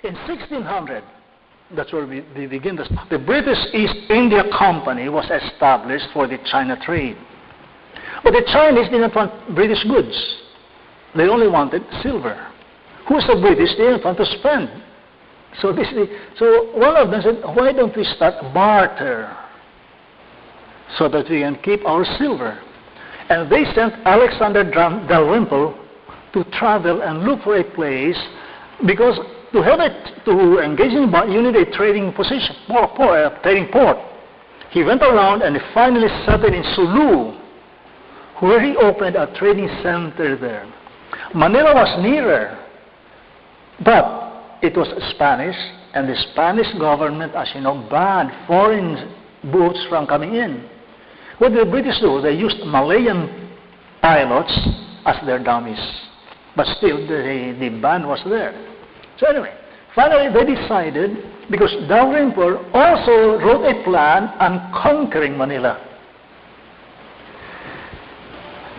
In 1600, that's where we begin. The British East India Company was established for the China trade. But the Chinese didn't want British goods. They only wanted silver. Who's the British? They didn't want to spend. So one of them said, why don't we start barter so that we can keep our silver? And they sent Alexander Dalrymple to travel and look for a place, because to engage in you need a trading position, trading port. He went around and he finally settled in Sulu, where he opened a trading center there. Manila was nearer, but it was Spanish, and the Spanish government, as you know, banned foreign boats from coming in. What did the British do? They used Malayan pilots as their dummies. But still, the ban was there. So anyway, finally they decided, because Dalrymple also wrote a plan on conquering Manila.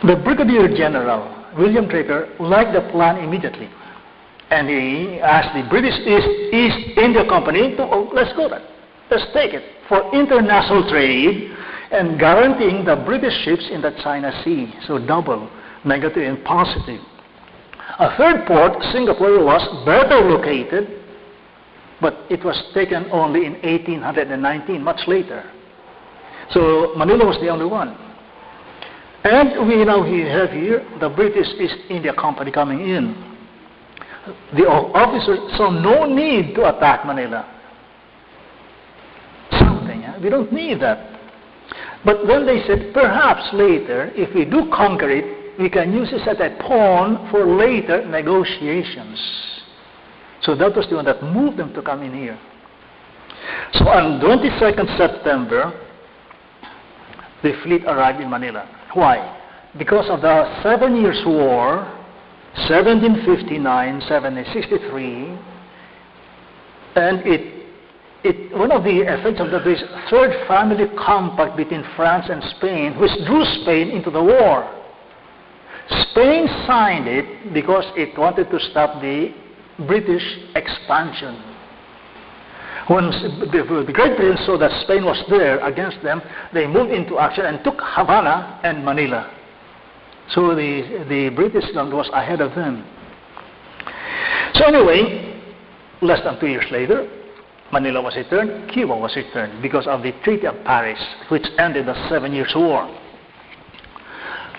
The Brigadier General, William Draper, liked the plan immediately. And he asked the British East India Company to, let's go then. Let's take it for international trade and guaranteeing the British ships in the China Sea. So double, negative and positive. A third port, Singapore, was better located, but it was taken only in 1819, much later. So Manila was the only one. And we now have here the British East India Company coming in. The officers saw no need to attack Manila. We don't need that. But then they said, perhaps later, if we do conquer it, we can use it as a pawn for later negotiations. So that was the one that moved them to come in here. So on 22nd September, the fleet arrived in Manila. Why? Because of the 7 Years' War, 1759-1763, and one of the effects of that is Third Family Compact between France and Spain, which drew Spain into the war. Spain signed it because it wanted to stop the British expansion. When the Great Britain saw that Spain was there against them, they moved into action and took Havana and Manila. So the British was ahead of them. So anyway, less than 2 years later, Manila was returned, Cuba was returned because of the Treaty of Paris, which ended the 7 Years' War.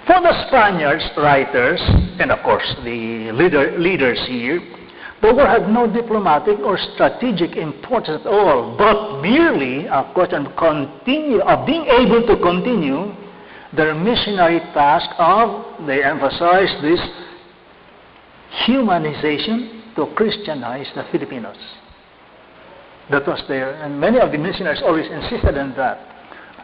For the Spaniards, writers, and of course the leaders here, the war had no diplomatic or strategic importance at all, but merely a question of being able to continue their missionary task of, they emphasize this, humanization, to Christianize the Filipinos. That was there, and many of the missionaries always insisted on that.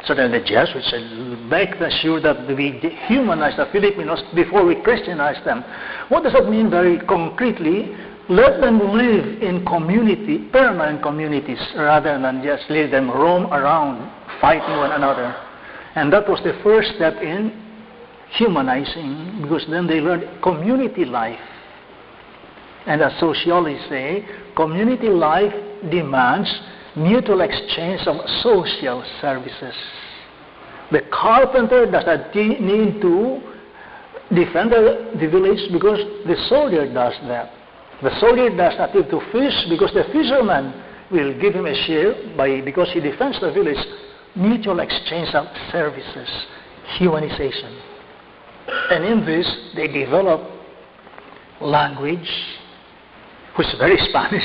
Certainly the Jesuits said, make sure that we humanize the Filipinos before we Christianize them. What does that mean very concretely? Let them live in community, permanent communities, rather than just let them roam around, fighting one another. And that was the first step in humanizing, because then they learned community life. And as sociologists say, community life demands mutual exchange of social services. The carpenter does not need to defend the village because the soldier does that. The soldier does not need to fish because the fisherman will give him a share because he defends the village. Mutual exchange of services, humanization. And in this, they develop language, which is very Spanish,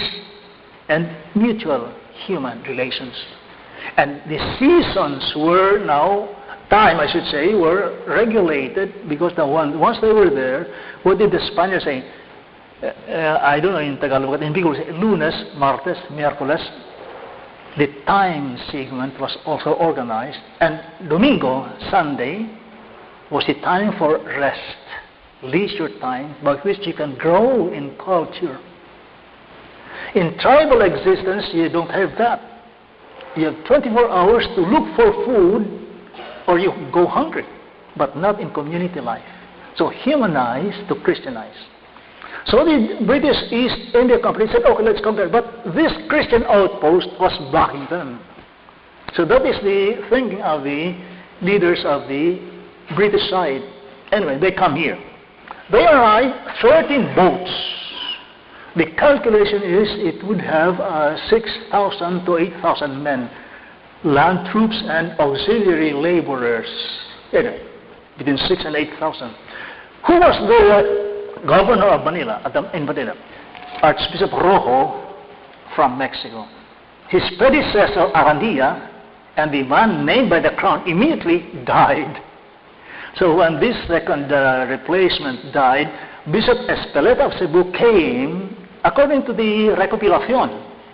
and mutual human relations. And the seasons were now, time I should say, were regulated because once they were there, what did the Spaniards say? I don't know in Tagalog, but in Bicol, Lunes, Martes, Miércoles, the time segment was also organized, and Domingo, Sunday, was the time for rest, leisure time, by which you can grow in culture. In tribal existence, you don't have that. You have 24 hours to look for food, or you go hungry, but not in community life. So humanize to Christianize. So the British East India Company said, okay, let's come there. But this Christian outpost was blocking them. So that is the thinking of the leaders of the British side. Anyway, they come here. They arrive, 13 boats. The calculation is it would have 6,000 to 8,000 men, land troops and auxiliary laborers. Anyway, between 6 and 8,000. Who was the governor of Manila, in Manila? Archbishop Rojo from Mexico. His predecessor, Arcilla, and the man named by the crown immediately died. So when this second replacement died, Bishop Espeleta of Cebu came, according to the Recopilacion,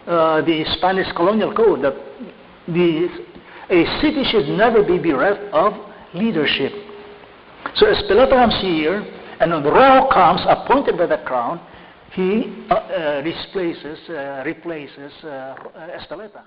the Spanish colonial code, that a city should never be bereft of leadership. So Espeleta comes here, and when Rojo comes, appointed by the crown, he replaces Espeleta.